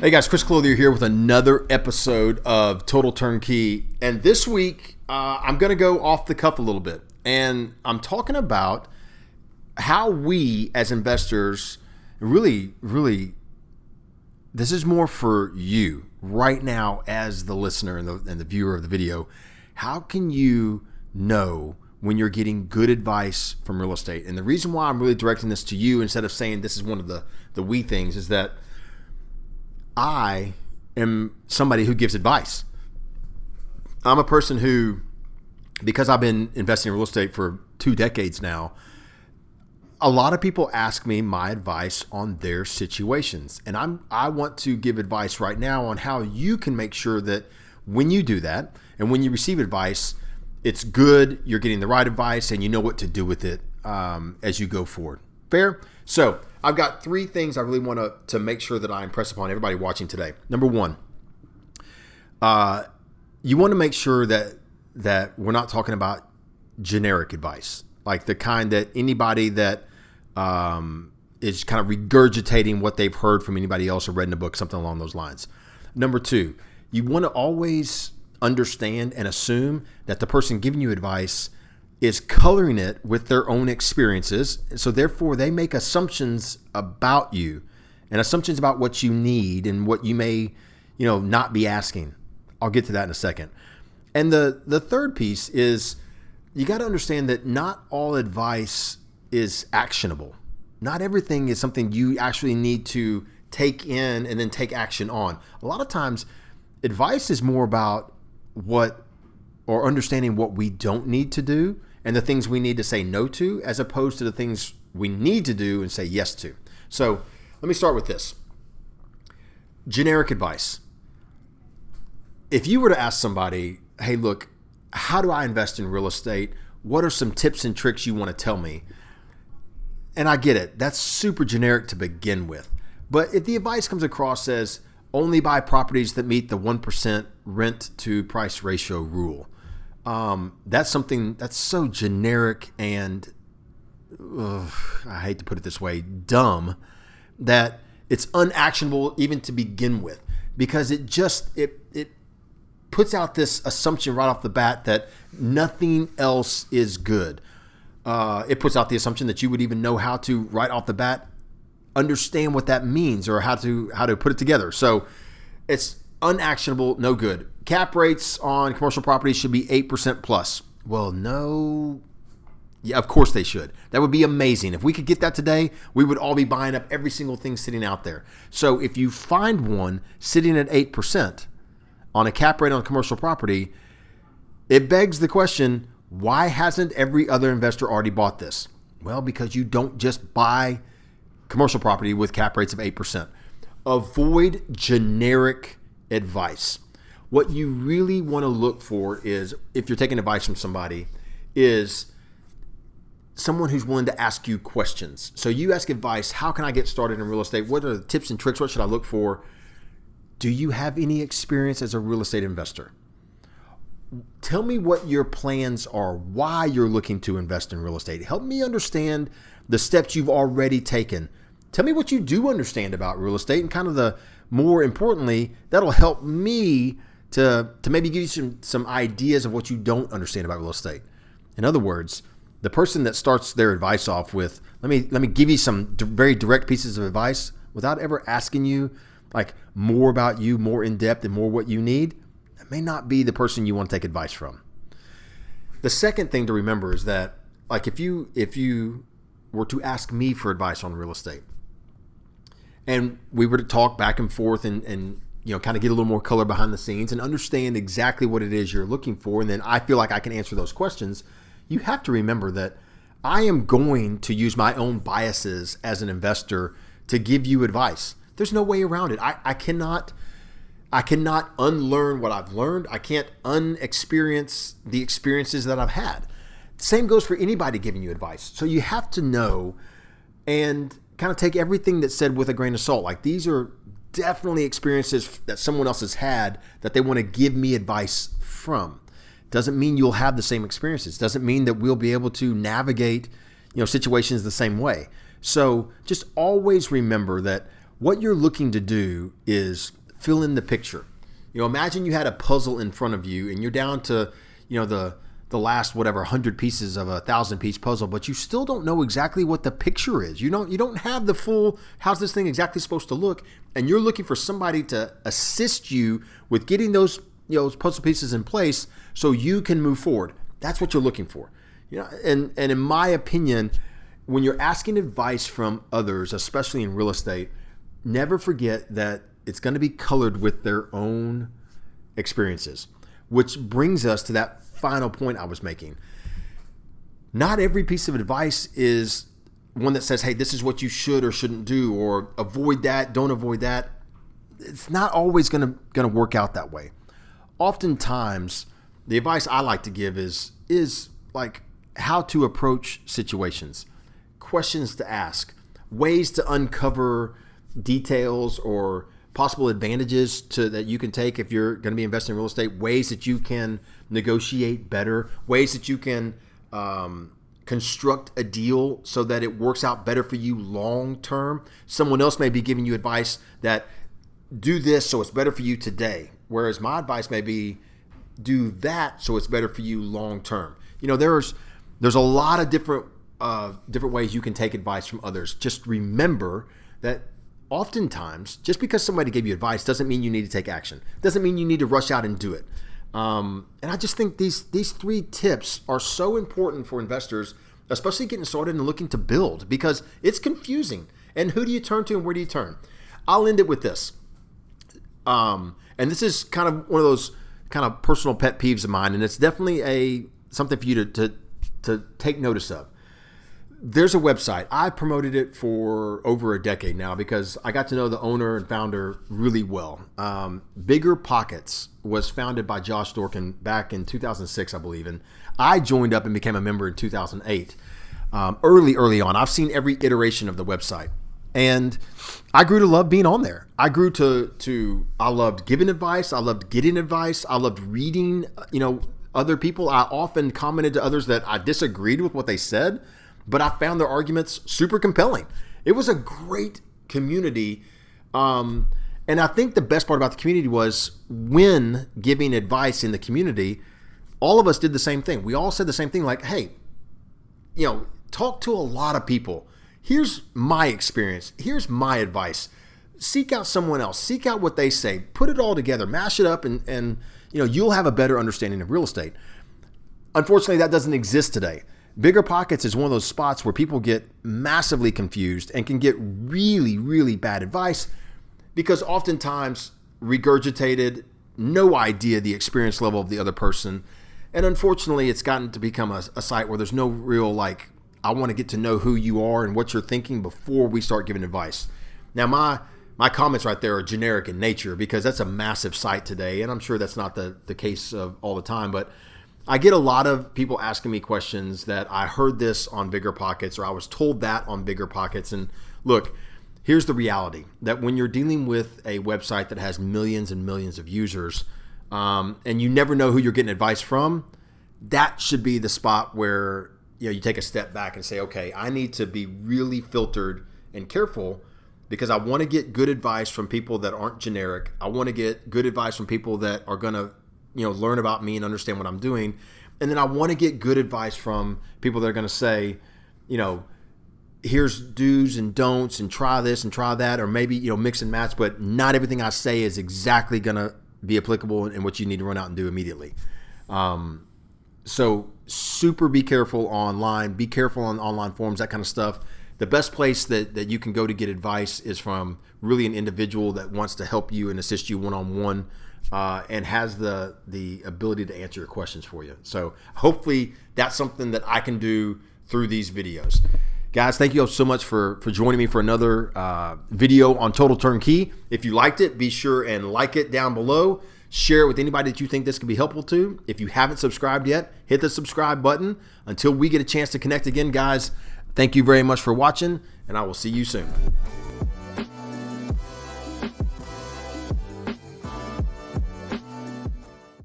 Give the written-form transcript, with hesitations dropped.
Hey guys, Chris Clothier here with another episode of Total Turnkey. And this week, I'm going to go off the cuff a little bit. And I'm talking about how we as investors really, this is more for you right now as the listener and the viewer of the video. How can you know when you're getting good advice from real estate? And the reason why I'm really directing this to you instead of saying this is one of the we things is that I am somebody who gives advice. I'm a person who, because I've been investing in real estate for 2 decades now, a lot of people ask me my advice on their situations. And I want to give advice right now on how you can make sure that when you do that and when you receive advice, it's good, you're getting the right advice, and you know what to do with it as you go forward. Fair? So I've got 3 things I really want to make sure that I impress upon everybody watching today. Number 1, you want to make sure that we're not talking about generic advice, like the kind that anybody that is kind of regurgitating what they've heard from anybody else or read in a book, something along those lines. Number 2, you want to always understand and assume that the person giving you advice is coloring it with their own experiences. So therefore they make assumptions about you and assumptions about what you need and what you may, not be asking. I'll get to that in a second. And the third piece is you got to understand that not all advice is actionable. Not everything is something you actually need to take in and then take action on. A lot of times advice is more about or understanding what we don't need to do and the things we need to say no to, as opposed to the things we need to do and say yes to. So let me start with this. Generic advice. If you were to ask somebody, hey, look, how do I invest in real estate? What are some tips and tricks you want to tell me? And I get it. That's super generic to begin with. But if the advice comes across as only buy properties that meet the 1% rent to price ratio rule, that's something that's so generic and I hate to put it this way, dumb, that it's unactionable even to begin with, because it puts out this assumption right off the bat that nothing else is good. It puts out the assumption that you would even know how to right off the bat understand what that means or how to put it together. So it's unactionable, no good. Cap rates on commercial properties should be 8% plus. Well, no. Yeah, of course they should. That would be amazing. If we could get that today, we would all be buying up every single thing sitting out there. So if you find one sitting at 8% on a cap rate on a commercial property, it begs the question, why hasn't every other investor already bought this? Well, because you don't just buy commercial property with cap rates of 8%. Avoid generic advice. What you really want to look for is, if you're taking advice from somebody, is someone who's willing to ask you questions. So you ask advice, how can I get started in real estate? What are the tips and tricks? What should I look for? Do you have any experience as a real estate investor? Tell me what your plans are, why you're looking to invest in real estate. Help me understand the steps you've already taken. Tell me what you do understand about real estate, and kind of more importantly, that'll help me to maybe give you some ideas of what you don't understand about real estate. In other words, the person that starts their advice off with, let me give you some very direct pieces of advice without ever asking you like more about you, more in depth, and more what you need, that may not be the person you want to take advice from. The second thing to remember is that, like, if you were to ask me for advice on real estate, and we were to talk back and forth and kind of get a little more color behind the scenes and understand exactly what it is you're looking for, and then I feel like I can answer those questions, you have to remember that I am going to use my own biases as an investor to give you advice. There's no way around it. I cannot unlearn what I've learned. I can't unexperience the experiences that I've had. Same goes for anybody giving you advice. So you have to know and kind of take everything that's said with a grain of salt. Like, these are definitely experiences that someone else has had that they want to give me advice from. Doesn't mean you'll have the same experiences. Doesn't mean that we'll be able to navigate, situations the same way. So just always remember that what you're looking to do is fill in the picture. Imagine you had a puzzle in front of you and you're down to, the last 100 pieces of a 1,000-piece puzzle, but you still don't know exactly what the picture is. You don't have the full, how's this thing exactly supposed to look? And you're looking for somebody to assist you with getting those puzzle pieces in place so you can move forward. That's what you're looking for. And in my opinion, when you're asking advice from others, especially in real estate, never forget that it's going to be colored with their own experiences, which brings us to that final point I was making. Not every piece of advice is one that says, hey, this is what you should or shouldn't do, or avoid that, don't avoid that. It's not always going to work out that way. Oftentimes, the advice I like to give is like how to approach situations, questions to ask, ways to uncover details or possible advantages that you can take if you're going to be investing in real estate, ways that you can negotiate better, ways that you can construct a deal so that it works out better for you long term. Someone else may be giving you advice that do this so it's better for you today, whereas my advice may be do that so it's better for you long term. There's a lot of different ways you can take advice from others. Just remember that oftentimes, just because somebody gave you advice doesn't mean you need to take action. Doesn't mean you need to rush out and do it. And I just think these 3 tips are so important for investors, especially getting started and looking to build, because it's confusing. And who do you turn to and where do you turn? I'll end it with this. And this is kind of one of those kind of personal pet peeves of mine, and it's definitely something for you to take notice of. There's a website. I promoted it for over a decade now because I got to know the owner and founder really well. Bigger Pockets was founded by Josh Dorkin back in 2006, I believe. And I joined up and became a member in 2008. Early on. I've seen every iteration of the website. And I grew to love being on there. I grew I loved giving advice. I loved getting advice. I loved reading, other people. I often commented to others that I disagreed with what they said, but I found their arguments super compelling. It was a great community. And I think the best part about the community was when giving advice in the community, all of us did the same thing. We all said the same thing, like, hey, talk to a lot of people. Here's my experience. Here's my advice. Seek out someone else. Seek out what they say. Put it all together. Mash it up, and you'll have a better understanding of real estate. Unfortunately, that doesn't exist today. Bigger Pockets is one of those spots where people get massively confused and can get really, really bad advice because oftentimes regurgitated, no idea the experience level of the other person. And unfortunately, it's gotten to become a site where there's no real, I want to get to know who you are and what you're thinking before we start giving advice. Now, my comments right there are generic in nature because that's a massive site today, and I'm sure that's not the case of all the time, but I get a lot of people asking me questions that I heard this on Bigger Pockets or I was told that on Bigger Pockets. And look, here's the reality that when you're dealing with a website that has millions and millions of users and you never know who you're getting advice from, that should be the spot where you take a step back and say, okay, I need to be really filtered and careful because I want to get good advice from people that aren't generic. I want to get good advice from people that are going to learn about me and understand what I'm doing. And then I want to get good advice from people that are going to say, here's do's and don'ts and try this and try that, or maybe, mix and match, but not everything I say is exactly going to be applicable and what you need to run out and do immediately. So super be careful online, be careful on online forums, that kind of stuff. The best place that you can go to get advice is from really an individual that wants to help you and assist you one-on-one. And has the ability to answer your questions for you. So hopefully that's something that I can do through these videos. Guys, thank you all so much for joining me for another video on Total Turnkey. If you liked it, be sure and like it down below. Share it with anybody that you think this could be helpful to. If you haven't subscribed yet, hit the subscribe button. Until we get a chance to connect again, guys, thank you very much for watching, and I will see you soon.